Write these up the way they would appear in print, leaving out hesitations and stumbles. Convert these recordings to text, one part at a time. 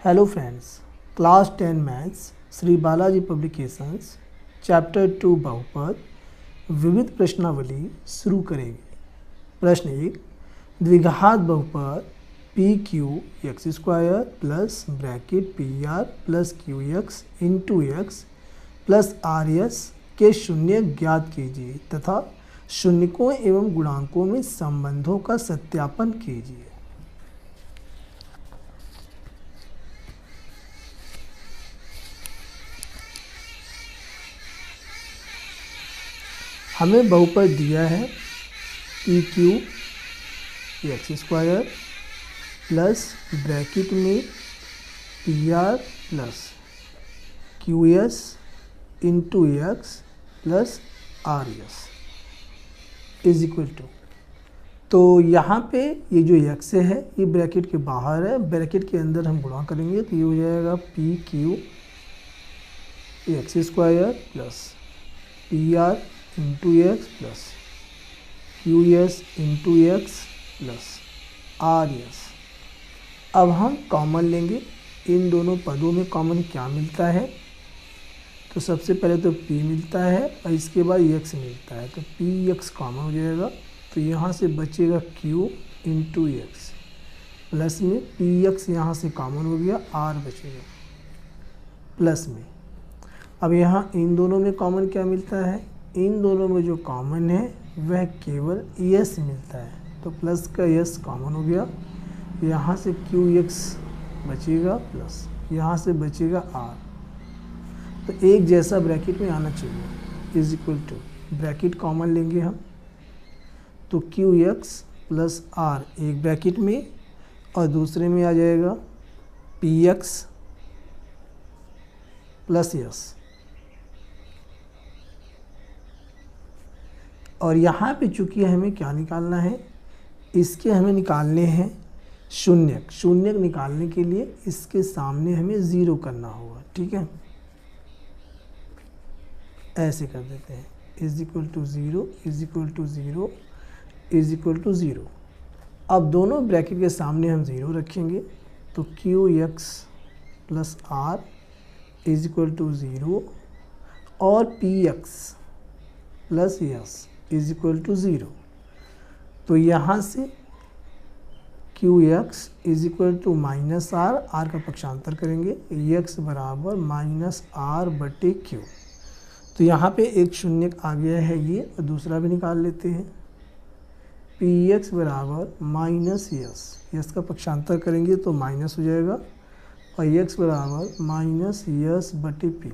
Hello friends, class 10 maths Shri Balaji publications chapter 2 बहुपद विविध प्रश्नावली शुरू करेंगे। प्रश्न 1, द्विघात बहुपद P Q X square plus bracket P R plus Q x into X plus R S के शून्य ज्ञात कीजिए तथा शून्यकों एवं गुणांकों में संबंधों का सत्यापन कीजिए। हमें बहुपद दिया है P Q X square plus bracket में P R plus Q S into X plus R S is equal to, तो यहाँ पे ये जो एक्स है ये ब्रैकेट के बाहर है, ब्रैकेट के अंदर हम गुणा करेंगे तो ये हो जाएगा P Q X square plus P R into X plus Q S into X plus R S. अब हम कॉमन लेंगे, इन दोनों पदों में कॉमन क्या मिलता है, तो सबसे पहले तो p मिलता है और इसके बाद x मिलता है, तो px कॉमन हो जाएगा, तो यहाँ से बचेगा q इंटू एक्स प्लस में px यहाँ से कॉमन हो गया, r बचेगा प्लस में। अब यहाँ इन दोनों में कॉमन क्या मिलता है, इन दोनों में जो कॉमन है वह केवल s मिलता है, तो प्लस का s कॉमन हो गया, यहाँ से qx बचेगा प्लस यहाँ से बचेगा r, तो एक जैसा ब्रैकेट में आना चाहिए is equal to, bracket common लेंगे हम तो qx प्लस r एक ब्रैकेट में और दूसरे में आ जाएगा px प्लस s, और यहाँ पे चूंकि हमें क्या निकालना है, इसके हमें निकालने हैं शून्यक। शून्यक निकालने के लिए इसके सामने हमें ज़ीरो करना होगा, ठीक है, ऐसे कर देते हैं is equal to zero is equal to zero is equal to zero. अब दोनों ब्रैकेट के सामने हम ज़ीरो रखेंगे तो Q X plus R is equal to zero और P X plus S is equal to zero, तो यहाँ से Q X is equal to minus R, R का पक्षांतर करेंगे, एक्स बराबर माइनस आर बटे क्यू, तो यहाँ पे एक शून्य आ गया है ये, और दूसरा भी निकाल लेते हैं, पी एक्स बराबर माइनस यस का पक्षांतर करेंगे तो माइनस हो जाएगा, और एक्स बराबर माइनस यस बटे पी,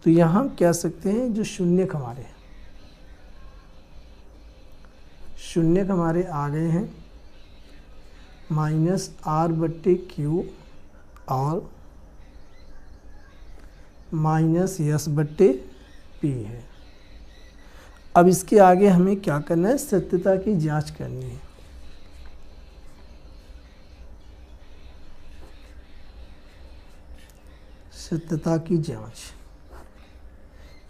तो यहाँ हम कह सकते हैं जो शून्यक हमारे आ गए हैं माइनस आर बटे क्यू और माइनस यस बटे पी है। अब इसके आगे हमें क्या करना है, सत्यता की जांच करनी है। सत्यता की जांच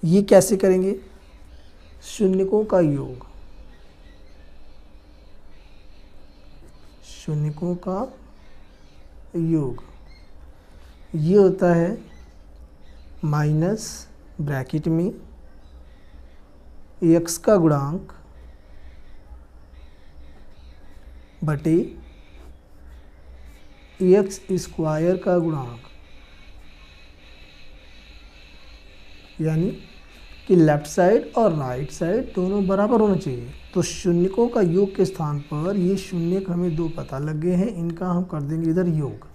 ये कैसे करेंगे, शून्यकों का योग, शून्यकों का योग ये होता है माइनस ब्रैकेट में x का गुणांक बटे x स्क्वायर का गुणांक, यानी कि लेफ्ट साइड और राइट साइड दोनों बराबर होना चाहिए, तो शून्यकों का योग के स्थान पर ये शून्यक हमें दो पता लग गए हैं, इनका हम कर देंगे इधर योग,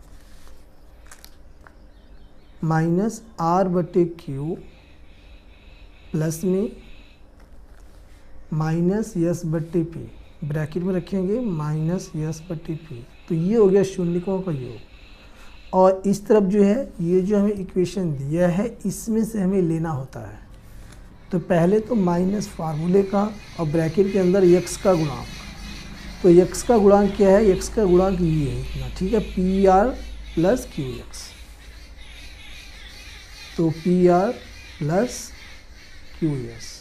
माइनस आर बटे क्यू प्लस में माइनस यस बटे पी, ब्रैकेट में रखेंगे माइनस यस बटे पी, तो ये हो गया शून्यकों का योग। और इस तरफ जो है ये जो हमें इक्वेशन दिया है इसमें से हमें लेना होता है, तो पहले तो माइनस फार्मूले का और ब्रैकेट के अंदर x का गुणांक, तो x का गुणांक क्या है, x का गुणांक ये है इतना, ठीक है, P R plus Q X, तो P R plus Q S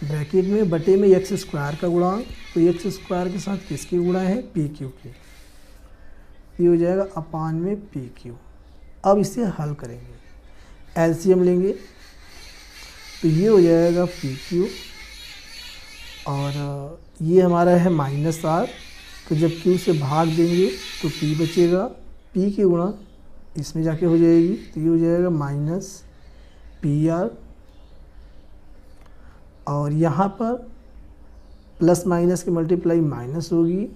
bracket में बटे में एक्स स्क्वायर का गुणांक, तो एक्स स्क्वायर के साथ किसकी गुणा है, पी क्यू की, ये हो जाएगा अपान में पी क्यू। अब इसे हल करेंगे, एलसीएम लेंगे तो ये हो जाएगा पी क्यू और ये हमारा है -r, तो जब q से भाग देंगे तो p बचेगा, p की गुणा इसमें जाके हो जाएगी तो ये हो जाएगा -PR और यहाँ पर प्लस माइनस की मल्टीप्लाई माइनस होगी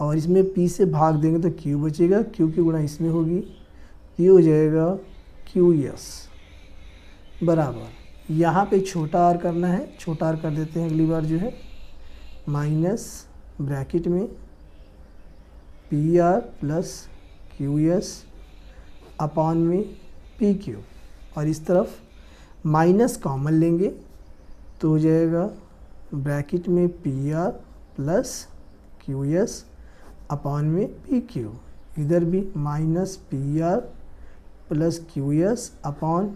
और इसमें p से भाग देंगे तो q बचेगा, q की गुणा इसमें होगी, ये हो जाएगा QS बराबर, यहाँ पे छोटा r करना है, छोटा r कर देते हैं अगली बार जो है, माइनस ब्रैकेट में PR प्लस QS अपान में PQ और इस तरफ माइनस कॉमन लेंगे तो हो जाएगा ब्रैकेट में PR प्लस QS अपान में PQ, इधर भी माइनस PR प्लस QS अपान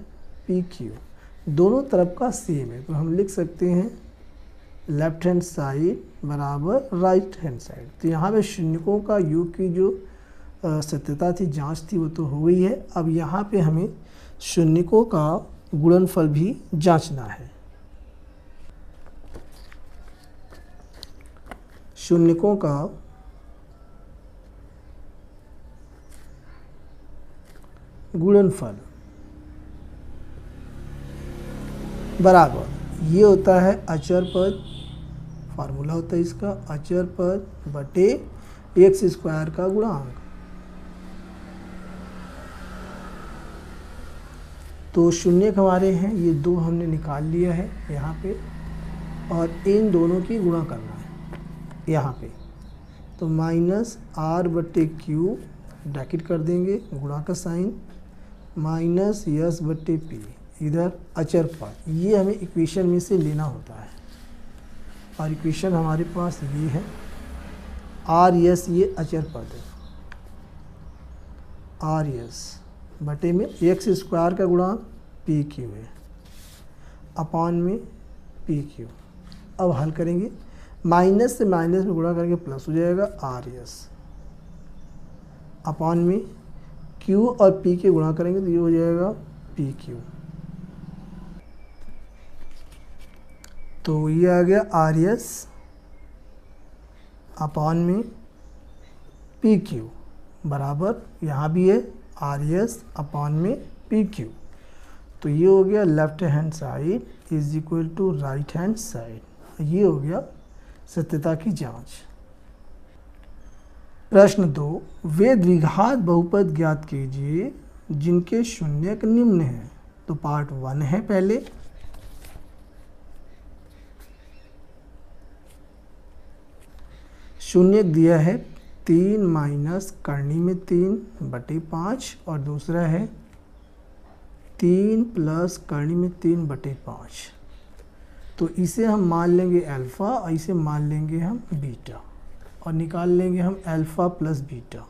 PQ, दोनों तरफ का सेम है तो हम लिख सकते हैं लेफ्ट हैंड साइड बराबर राइट हैंड साइड। तो यहाँ पे शून्यकों का योग की जो सत्यता थी, जांच थी, वो तो हो गई है। अब यहाँ पे हमें शून्यकों का गुणनफल भी जांचना है। शून्यकों का गुणनफल बराबर ये होता है अचर पद, फार्मूला होता है इसका अचर पद बटे एक्स स्क्वायर का गुणांक। तो शून्यक हमारे हैं ये दो हमने निकाल लिया है यहाँ पे और इन दोनों की गुणा करना है यहाँ पे, तो -r/q ब्रैकेट कर देंगे, गुणा का साइन, -s/p इधर अचर पद, ये हमें इक्वेशन में से लेना होता है और इक्वेशन हमारे पास ये है r/s, ये अचर पद है, r/s बटे में एक्स स्क्वायर का गुणा PQ है अपान में PQ। अब हल करेंगे, माइनस से माइनस में गुणा करके प्लस हो जाएगा r/s अपान में Q और P के गुणा करेंगे तो ये हो जाएगा PQ। तो ये आ गया r/s अपान में PQ बराबर, यहाँ भी है r/s अपान में PQ। तो ये हो गया left hand side is equal to right hand side, ये हो गया सत्यता की जांच। प्रश्न 2, वे द्विघात बहुपद ज्ञात कीजिए जिनके शून्यक निम्न हैं। तो पार्ट 1 है पहले, शून्यक दिया है 3 माइनस करनी में 3/5 और दूसरा है 3 प्लस करनी में 3/5। तो इसे हम मान लेंगे अल्फ़ा और इसे मान लेंगे हम बीटा और निकाल लेंगे हम अल्फ़ा प्लस बीटा,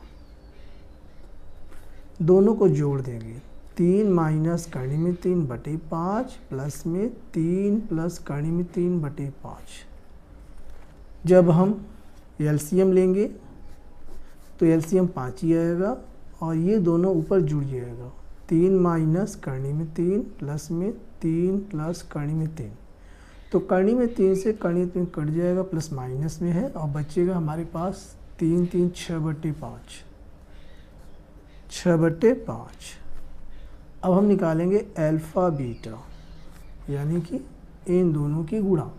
दोनों को जोड़ देंगे, 3 माइनस करनी में 3/5 प्लस में 3 प्लस करनी में 3/5। जब हम एलसीएम लेंगे तो एलसीएम 5 ही आएगा और ये दोनों ऊपर जुड़ जाएगा, 3 माइनस करनी में 3 प्लस में 3 प्लस करनी में 3, तो करनी में 3 से करनी में 3 कट जाएगा, प्लस माइनस में है और बचेगा हमारे पास 3 3 6/5, 6/5। अब हम निकालेंगे अल्फ़ा बीटा यानी कि इन दोनों की गुणा,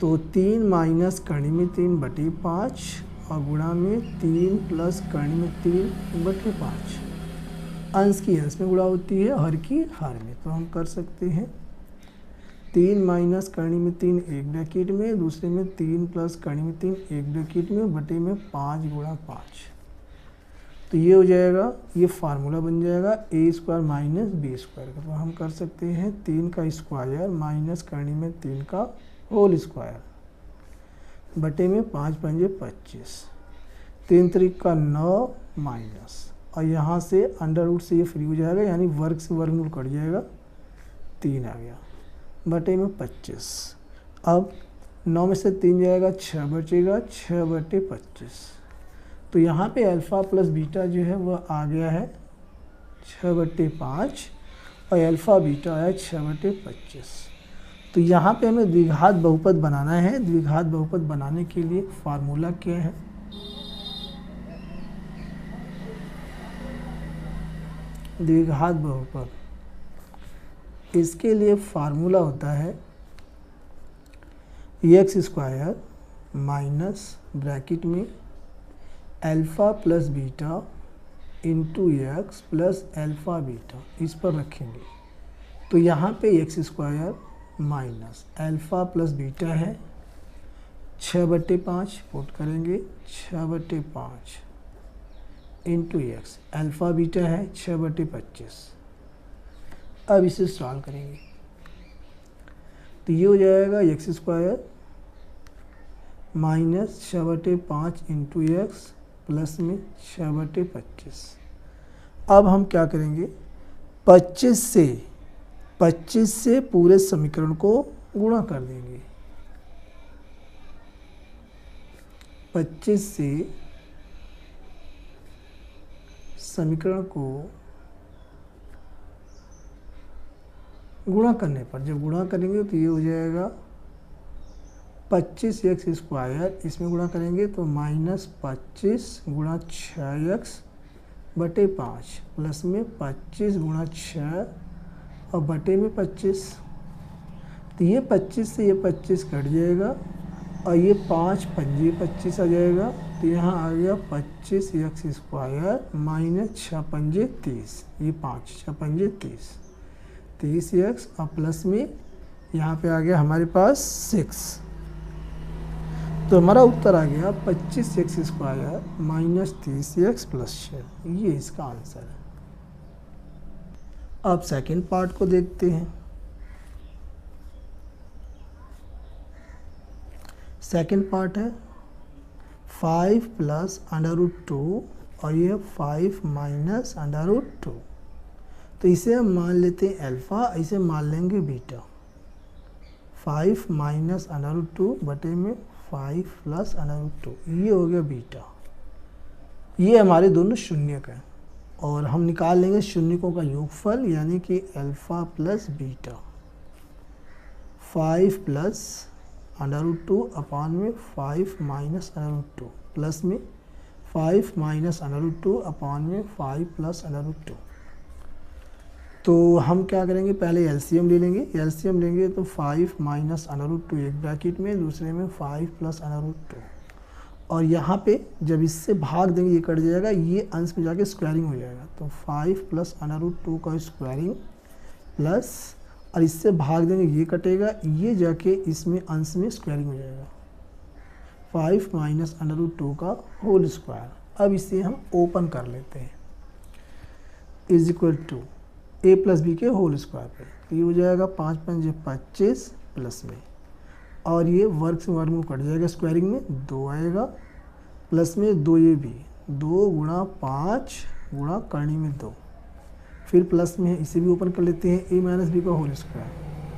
तो 3 माइनस करनी में 3/5 और गुणा में 3 प्लस करनी में 3/5। अंश की अंश में गुणा होती है, हर की हर में, तो हम कर सकते हैं 3 माइनस करनी में 3 एक ब्रैकेट में, दूसरे में 3 प्लस करनी में 3 एक ब्रैकेट में, बटे में 5 गुणा 5। तो ये हो जाएगा, ये फार्मूला बन जाएगा a² माइनस b² का। तो हम कर सकते हैं 3 का स्क्वायर माइनस करनी में 3 का होल स्क्वायर बटे में 5 पंजे 25, 3 त्रिक का 9 माइनस और यहाँ से अंडर रूट से ये फ्री हो जाएगा यानी वर्ग से वर्गमूल कट जाएगा, 3 आ गया बटे में 25। अब 9 में से 3 जाएगा 6 बचेगा, 6/25, तो यहाँ पे अल्फ़ा प्लस बीटा जो है वह आ गया है 6/5 और अल्फ़ा बीटा आया 6/25। तो यहाँ पे हमें द्विघात बहुपद बनाना है। द्विघात बहुपद बनाने के लिए फार्मूला क्या है? द्विघात बहुपद, इसके लिए फार्मूला होता है x² माइनस ब्रैकेट में alpha plus beta into X plus alpha beta, इस पर रखेंगे। तो यहाँ पे x² minus alpha plus beta है 6/5, पुट करेंगे 6/5 इंटू एक्स, अल्फ़ा बीटा है 6/25। अब इसे सॉल्व करेंगे तो ये हो जाएगा x² minus 6/5 into X plus में 6/25। अब हम क्या करेंगे, 25 से पूरे समीकरण को गुणा कर देंगे। 25 से समीकरण को गुणा करने पर, जब गुणा करेंगे तो ये हो जाएगा 25x², इसमें गुणा करेंगे तो -25 गुणा 6x/5 प्लस में 25 गुणा 6 और बटे में 25। तो ये 25 से ये 25 कट जाएगा और ये 5 पंजे 25 आ जाएगा। तो यहाँ आ गया 25x² माइनस 6 पंजे 30, ये 5 6 पंजे 30x और प्लस में यहाँ पे आ गया हमारे पास 6। तो हमारा उत्तर आ गया 25x² माइनस 30x प्लस 6, ये इसका आंसर है। अब सेकेंड पार्ट को देखते हैं। सेकेंड पार्ट है 5 प्लस √2 और ये 5 माइनस √2। तो इसे हम मान लेते हैं अल्फ़ा, इसे मान लेंगे बीटा। 5 माइनस √2 बटे में 5 प्लस √2, ये हो गया बीटा। ये हमारे दोनों शून्यक हैं और हम निकाल लेंगे शून्यकों का योगफल, यानी कि अल्फ़ा प्लस बीटा। 5 प्लस √2 अपान में 5 माइनस √2 प्लस में 5 माइनस √2 अपान में 5 प्लस √2। तो हम क्या करेंगे, पहले एलसीएम ले लेंगे। एलसीएम लेंगे तो 5 माइनस √2 एक ब्रैकेट में, दूसरे में 5 प्लस √2, और यहाँ पे जब इससे भाग देंगे ये कट जाएगा, ये अंश में जाके स्क्वायरिंग हो जाएगा। तो 5 प्लस √2 का स्क्वायरिंग प्लस, और इससे भाग देंगे ये कटेगा, ये जाके इसमें अंश में स्क्वायरिंग हो जाएगा। 5 माइनस √2 का होल स्क्वायर। अब इसे हम ओपन कर लेते हैं, is equal to a plus b के होल स्क्वायर पे। तो ये हो जाएगा 5 पंजे 25 प्लस में, और ये वर्ग से वर्ग में कट जाएगा, स्क्वायरिंग में 2 आएगा, प्लस में 2 ये भी 2 गुणा 5 गुणा करनी में 2, फिर प्लस में इसे भी ओपन कर लेते हैं, a माइनस बी का होल स्क्वायर।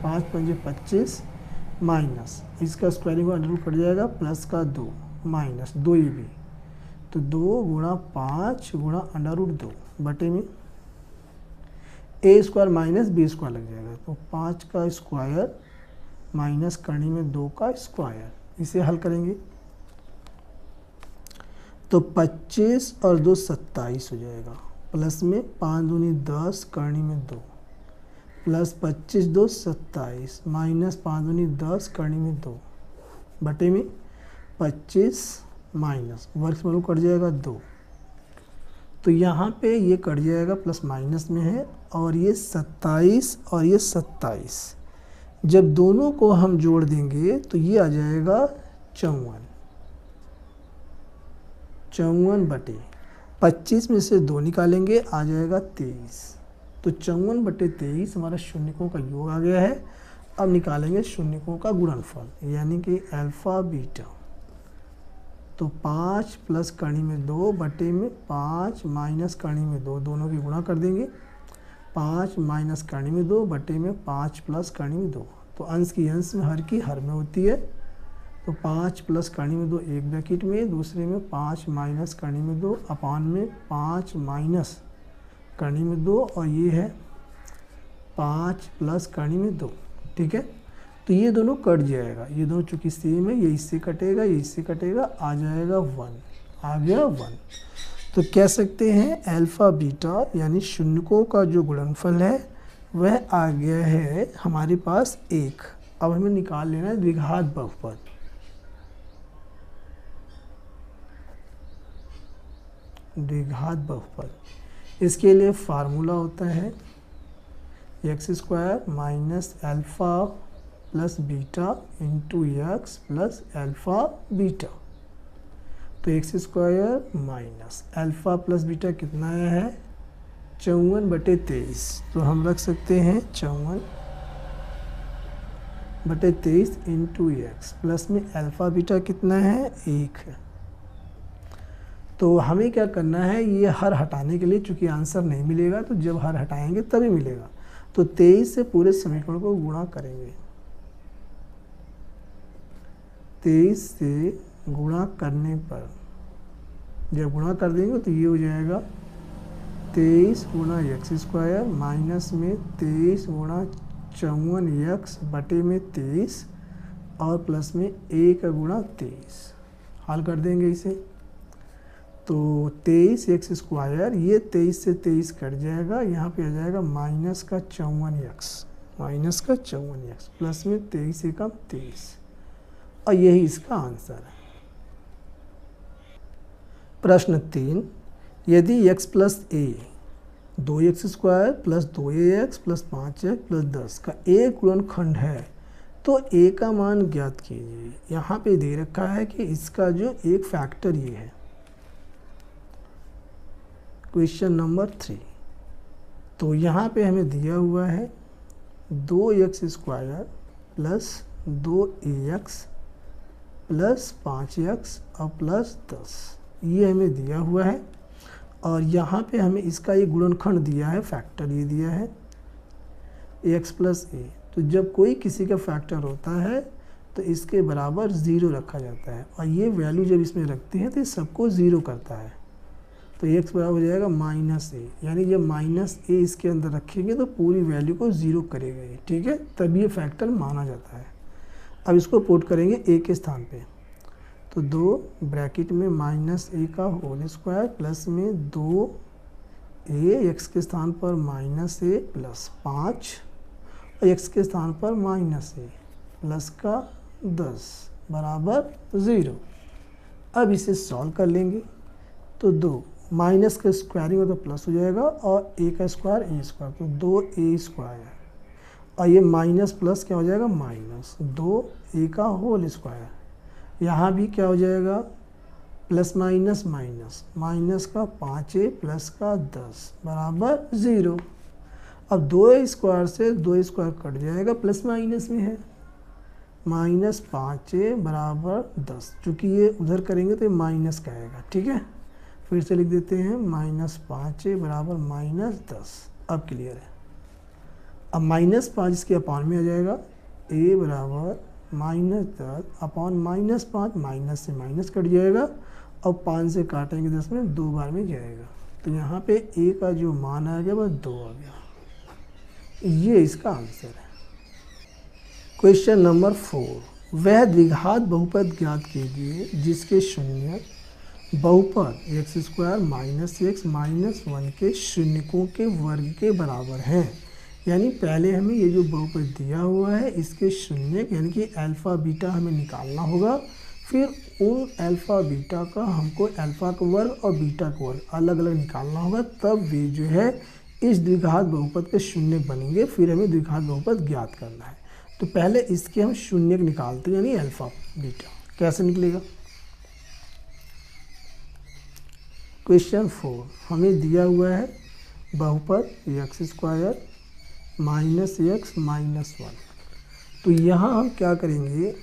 5 पंजे 25 माइनस इसका स्क्वायरिंग का अंडर कट जाएगा, प्लस का 2 माइनस 2 ये भी, तो 2 गुणा 5 गुणा √2 बटे में a² माइनस b² लग जाएगा। तो 5 का स्क्वायर माइनस करनी में 2 का स्क्वायर, इसे हल करेंगे तो 25 और 2 27 हो जाएगा, प्लस में 5 दूनी 10 करनी में 2 प्लस 25 2 27 माइनस 5 दूनी 10 करनी में 2 बटे में 25 माइनस वर्ग से कट जाएगा 2, तो यहाँ पे ये कट जाएगा, प्लस माइनस में है, और ये 27 और ये 27, जब दोनों को हम जोड़ देंगे तो ये आ जाएगा 54 बटे 25 में से 2 निकालेंगे, आ जाएगा 23। तो 54 बटे 23 हमारा शून्यकों का योग आ गया है। अब निकालेंगे शून्यकों का गुणनफल, यानी कि अल्फ़ा बीटा। तो 5 प्लस करनी में 2 बटे में 5 माइनस करनी में 2, दोनों की गुणा कर देंगे। 5 माइनस करनी में 2 बटे में 5 प्लस करनी में 2, तो अंश की अंश में, हर की हर में होती है। तो 5 प्लस करनी में 2 एक ब्रैकेट में, दूसरे में 5 माइनस करनी में 2 अपान में 5 माइनस करनी में 2 और ये है 5 प्लस करनी में 2। ठीक है, तो ये दोनों कट जाएगा, ये दोनों चूँकि सेम है, ये इससे कटेगा, ये इससे कटेगा, आ जाएगा 1, आ गया 1। तो कह सकते हैं अल्फ़ा बीटा यानी शून्यकों का जो गुणनफल है वह आ गया है हमारे पास 1। अब हमें निकाल लेना है द्विघात बहुपद। द्विघात बहुपद, इसके लिए फार्मूला होता है x² minus alpha plus beta into X plus alpha beta. तो x² minus alpha plus beta कितना आया है 54/23। तो हम रख सकते हैं 54/23 इंटू एक्स प्लस में अल्फ़ा बीटा कितना है 1 है। तो हमें क्या करना है, ये हर हटाने के लिए, चूँकि आंसर नहीं मिलेगा तो जब हर हटाएंगे तभी मिलेगा, तो 23 से पूरे समीकरण को गुणा करेंगे। 23 से गुणा करने पर जब गुणा कर देंगे तो ये हो जाएगा 23 गुणा x² माइनस में 23 गुणा 54x बटे में 23 और प्लस में 1 गुणा 23। हल कर देंगे इसे, तो 23x², ये 23 से 23 कट जाएगा, यहाँ पे आ जाएगा माइनस का 54x प्लस में 23 एकम 23, और यही इसका आंसर है। प्रश्न 3, यदि x plus a 2x² plus 2ax plus 5x plus 10 का एक गुणनखंड है तो a का मान ज्ञात कीजिए। यहाँ पे दे रखा है कि इसका जो एक फैक्टर ये है। क्वेश्चन नंबर 3, तो यहाँ पे हमें दिया हुआ है 2x² plus 2ax plus 5x और प्लस 10, ये हमें दिया हुआ है, और यहाँ पे हमें इसका एक गुणनखंड दिया है, फैक्टर ये दिया है x प्लस a। तो जब कोई किसी का फैक्टर होता है तो इसके बराबर 0 रखा जाता है, और ये वैल्यू जब इसमें रखते हैं तो ये सबको 0 करता है। तो x बराबर हो जाएगा -a, यानी जब -a इसके अंदर रखेंगे तो पूरी वैल्यू को 0 करेगा ये। ठीक है, तब ये फैक्टर माना जाता है। अब इसको पुट करेंगे a के स्थान पे, तो 2 ब्रैकेट में -a का होल स्क्वायर प्लस में 2a x के स्थान पर -a प्लस 5 और x के स्थान पर -a प्लस का 10 बराबर 0। अब इसे सॉल्व कर लेंगे, तो 2 माइनस का स्क्वायरिंग होगा तो प्लस हो जाएगा, और a का स्क्वायर a², तो 2a², और ये माइनस प्लस क्या हो जाएगा माइनस 2a का होल स्क्वायर। यहाँ भी क्या हो जाएगा प्लस माइनस माइनस, माइनस का 5a प्लस का 10 बराबर 0। अब 2a² से 2a² कट जाएगा, प्लस माइनस में है, -5a बराबर 10। चूँकि ये उधर करेंगे तो ये माइनस का आएगा। ठीक है, फिर से लिख देते हैं -5a बराबर -10। अब क्लियर है। अब -5 इसके अपान में आ जाएगा, a बराबर -10 अपान -5, माइनस से माइनस कट जाएगा, और 5 से काटेंगे 10 में 2 बार में जाएगा, तो यहाँ पे a का जो मान आ गया वह 2 आ गया। ये इसका आंसर है। क्वेश्चन नंबर 4, वह द्विघात बहुपद ज्ञात कीजिए जिसके शून्य बहुपद x² माइनस x माइनस 1 के शून्यकों के वर्ग के बराबर हैं। यानी पहले हमें ये जो बहुपद दिया हुआ है इसके शून्य यानी कि अल्फ़ा बीटा हमें निकालना होगा, फिर उन अल्फ़ा बीटा का हमको अल्फ़ा का वर्ग और बीटा का वर्ग अलग अलग निकालना होगा, तब वे जो है इस द्विघात बहुपद के शून्य बनेंगे। फिर हमें द्विघात बहुपद ज्ञात करना है, तो पहले इसके हम शून्य निकालते हैं, यानी अल्फ़ा बीटा। कैसे निकलेगा? क्वेश्चन 4 हमें दिया हुआ है बहुपद x² माइनस x माइनस 1। तो यहाँ हम क्या करेंगे,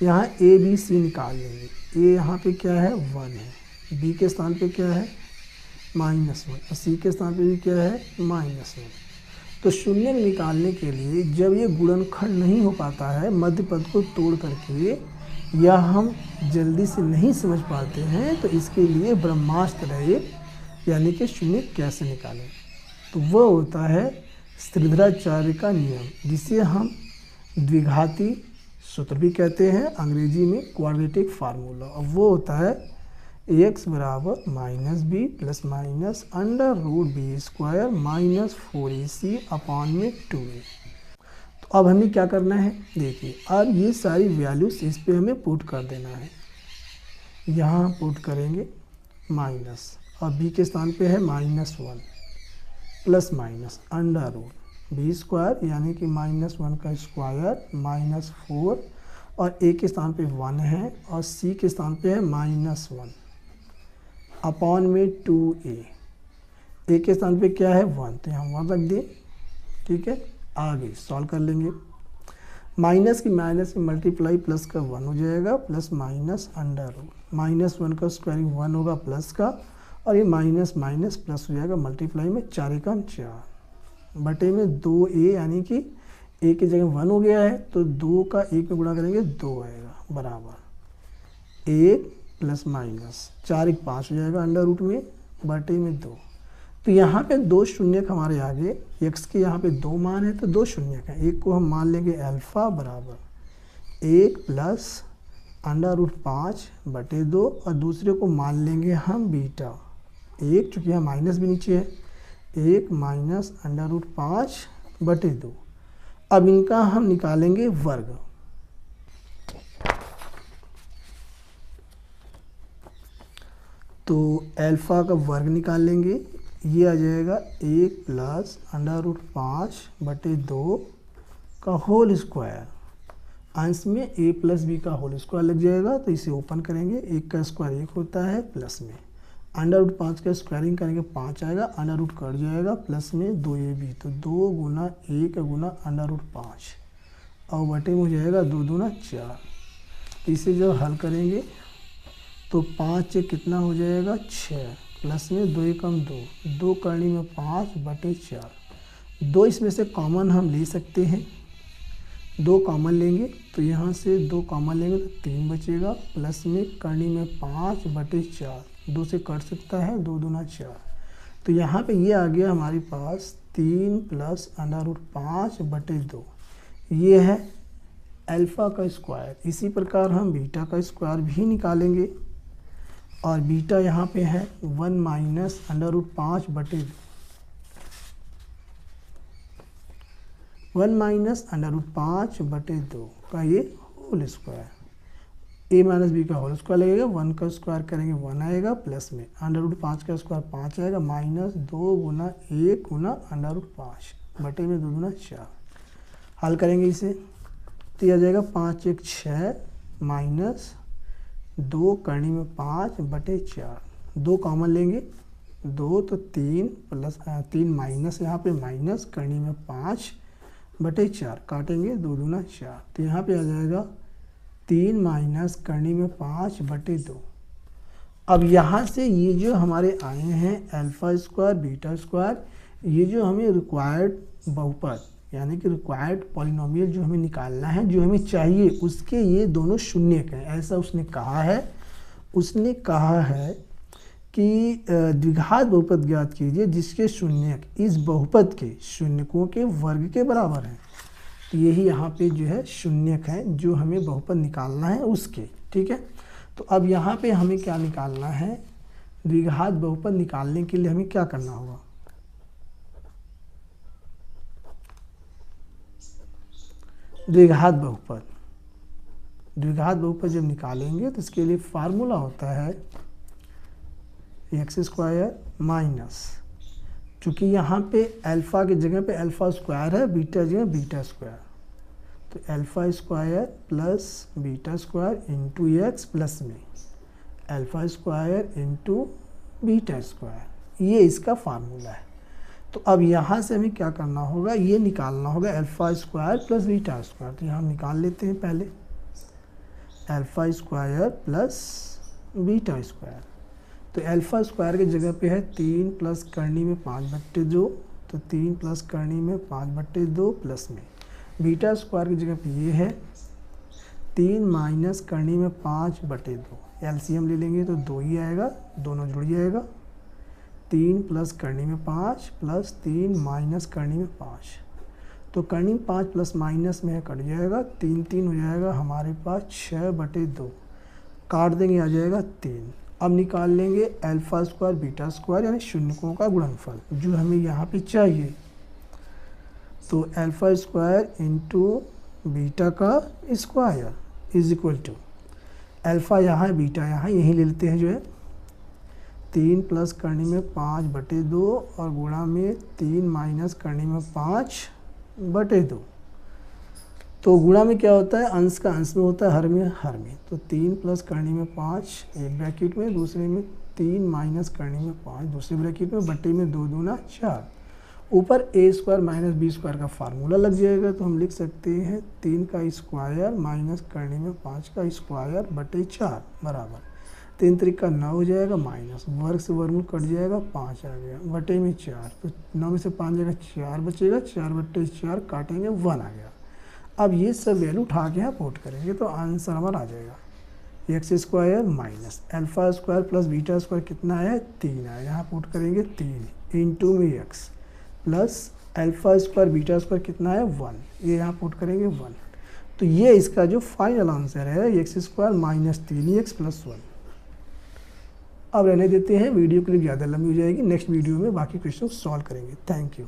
यहाँ a b c निकाल लेंगे। a यहाँ पे क्या है 1 है, b के स्थान पे क्या है -1, और c के स्थान पे भी क्या है -1। तो शून्य निकालने के लिए जब ये गुणनखंड नहीं हो पाता है, मध्य पद को तोड़ करके या हम जल्दी से नहीं समझ पाते हैं तो इसके लिए ब्रह्मास्त्र है, यानी कि शून्य कैसे निकालें। तो वह होता है श्रीधराचार्य का नियम, जिसे हम द्विघाती सूत्र भी कहते हैं, अंग्रेजी में क्वाड्रेटिक फार्मूला। और वो होता है x बराबर minus b plus minus under root b square minus 4ac upon में 2a। तो अब हमें क्या करना है, देखिए अब ये सारी वैल्यूज इस पे हमें पुट कर देना है। यहाँ पुट करेंगे माइनस, और b के स्थान पे है -1 plus minus under root b square यानी कि -1 का स्क्वायर -4, और a के स्थान पे 1 है और c के स्थान पे है -1 अपॉन में 2a। a के स्थान पे क्या है 1, तो यहाँ 1 रख दिए। ठीक है, आगे सॉल्व कर लेंगे। माइनस की माइनस में मल्टीप्लाई प्लस का 1 हो जाएगा प्लस माइनस अंडर रूट -1 का स्क्वायरिंग 1 होगा प्लस का, और ये माइनस माइनस प्लस हो जाएगा मल्टीप्लाई में 4 एकम 4 बटे में 2a, यानी कि a की जगह 1 हो गया है तो 2 का 1 में गुणा करेंगे 2 आएगा बराबर 1 प्लस माइनस 4 1 5 हो जाएगा अंडर रूट में बटे में 2। तो यहाँ पे 2 शून्यक हमारे आगे, x के यहाँ पे 2 मान है तो 2 शून्यक हैं। एक को हम मान लेंगे अल्फ़ा बराबर 1 प्लस अंडर रूट 5 बटे 2, और दूसरे को मान लेंगे हम बीटा 1, चूँकि यहाँ माइनस भी नीचे है, 1 माइनस अंडर रूट 5 बटे 2। अब इनका हम निकालेंगे वर्ग। तो अल्फ़ा का वर्ग निकाल लेंगे, ये आ जाएगा 1 प्लस अंडर रूट 5 बटे 2 का होल स्क्वायर, अंश में a प्लस बी का होल स्क्वायर लग जाएगा, तो इसे ओपन करेंगे, 1 का स्क्वायर 1 होता है प्लस में अंडर रूट 5 का स्क्वायरिंग करेंगे 5 आएगा, अंडर रूट कट जाएगा प्लस में 2ab, तो 2 गुना 1 गुना अंडर रूट 5 और बटे में हो जाएगा 2 दूना 4। इसे जब हल करेंगे तो 5 कितना हो जाएगा 6 प्लस में 2 एकम 2, 2 करनी में 5 बटे 4। 2 इसमें से कॉमन हम ले सकते हैं, 2 कॉमन लेंगे तो यहाँ से 2 कॉमन लेंगे तो 3 बचेगा, प्लस में करनी में 5 बटे 4, 2 से कट सकता है 2 दूना 4। तो यहाँ पे ये आ गया हमारे पास 3 प्लस अंडर रूट 5 बटे 2, ये है अल्फ़ा का स्क्वायर। इसी प्रकार हम बीटा का स्क्वायर भी निकालेंगे, और बीटा यहाँ पे है 1 माइनस अंडर रूट 5 बटे 2, 1 माइनस अंडर रूट 5 बटे 2 का ये whole square, a minus b का होल स्क्वायर लगेगा, 1 का स्क्वायर करेंगे 1 आएगा, प्लस में अंडर रूट 5 का स्क्वायर 5 आएगा, माइनस 2 गुना 1 गुना अंडर रूट 5 बटे में 2 गुना 4। हल करेंगे इसे तो यह आ जाएगा 5 1 6 माइनस 2 करनी में 5 बटे 4, 2 कॉमन लेंगे 2 तो 3 प्लस 3 माइनस यहाँ पे माइनस करनी में 5 बटे 4, काटेंगे 2 दूना 4, तो यहाँ पे आ जाएगा 3 माइनस करनी में 5 बटे 2। अब यहाँ से ये जो हमारे आए हैं अल्फ़ा स्क्वायर बीटा स्क्वायर, ये जो हमें रिक्वायर्ड बहुपद यानी कि रिक्वायर्ड पॉलिनोमियल जो हमें निकालना है, जो हमें चाहिए, उसके ये दोनों शून्यक हैं, ऐसा उसने कहा है। उसने कहा है कि द्विघात बहुपद ज्ञात कीजिए जिसके शून्यक इस बहुपद के शून्यकों के वर्ग के बराबर हैं। तो यही यहाँ पे जो है शून्यक है जो हमें बहुपद निकालना है उसके। ठीक है, तो अब यहाँ पे हमें क्या निकालना है, द्विघात बहुपद निकालने के लिए हमें क्या करना होगा, द्विघात बहुपद। द्विघात बहुपद जब निकालेंगे तो इसके लिए फार्मूला होता है एक्स स्क्वायर माइनस, चूँकि यहाँ पे अल्फ़ा की जगह पे अल्फ़ा स्क्वायर है, बीटा जगह बीटा स्क्वायर, तो alpha square plus beta square into X plus में alpha square into beta square, ये इसका फार्मूला है। तो अब यहाँ से हमें क्या करना होगा, ये निकालना होगा alpha square plus beta square. तो यहाँ निकाल लेते हैं पहले alpha square plus beta square. तो अल्फ़ा स्क्वायर की जगह पे है 3 प्लस करनी में 5 बट्टे 2, तो 3 प्लस करनी में 5 बट्टे 2 प्लस में बीटा स्क्वायर की जगह पे ये है 3 माइनस करनी में 5/2, एलसीएम ले लेंगे तो 2 ही आएगा, दोनों जुड़ जाएगा। 3 प्लस करनी में 5 प्लस 3 माइनस करनी में 5, तो करनी में 5 प्लस माइनस में कट जाएगा, 3 3 हो जाएगा हमारे पास 6/2, काट देंगे आ जाएगा 3। अब निकाल लेंगे अल्फा स्क्वायर बीटा स्क्वायर यानी शून्यकों का गुणनफल जो हमें यहाँ पे चाहिए। तो अल्फा स्क्वायर इंटू बीटा का square is equal to alpha यहाँ है बीटा यहाँ, यहीं ले लेते हैं जो है 3 प्लस करनी में 5/2 और गुणा में 3 माइनस करनी में 5/2। तो गुणा में क्या होता है, अंश का अंश में होता है, हर में हर में। तो 3 प्लस करनी में 5 एक ब्रैकेट में, दूसरे में 3 माइनस करनी में 5 दूसरे ब्रैकेट में, बटे में 2 दूना 4, ऊपर a square minus b square का फार्मूला लग जाएगा। तो हम लिख सकते हैं 3 का स्क्वायर माइनस करनी में 5 का स्क्वायर बटे 4 बराबर 3 त्रिक 9 हो जाएगा, माइनस वर्ग से वर्गमूल कट जाएगा, 5 आ गया बटे में 4, तो 9 में से 5 जाएगा 4 बचेगा, 4/4 काटेंगे 1 आ गया। अब ये सब वैल्यू उठा के यहाँ पुट करेंगे तो आंसर हमारा आ जाएगा x square minus alpha square plus beta square कितना है 3 है, यहाँ पुट करेंगे 3 इंटू में x plus alpha square beta square कितना है 1, ये यहाँ पुट करेंगे 1। तो ये इसका जो फाइनल आंसर है x square minus 3x plus 1। अब रहने देते हैं, वीडियो क्लिप ज़्यादा लंबी हो जाएगी, नेक्स्ट वीडियो में बाकी क्वेश्चन सॉल्व करेंगे। Thank you.